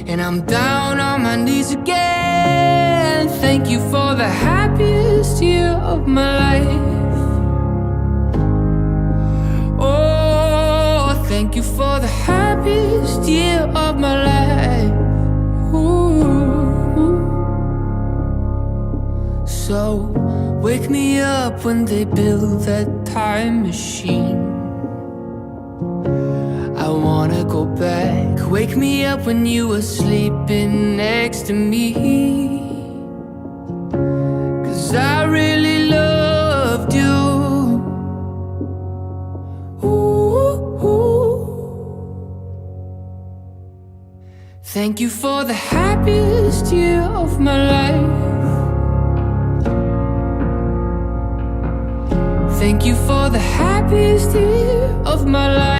and I'm down on my knees again. Thank you for the happiest year of my life. Oh, thank you for the happiest year of my life. Ooh. So wake me up when they build that time machine. I wanna go back. Wake me up when you were sleeping next to me, 'cause I really loved you. Ooh. Thank you for the happiest year of my life. Thank you for the happiest year of my life.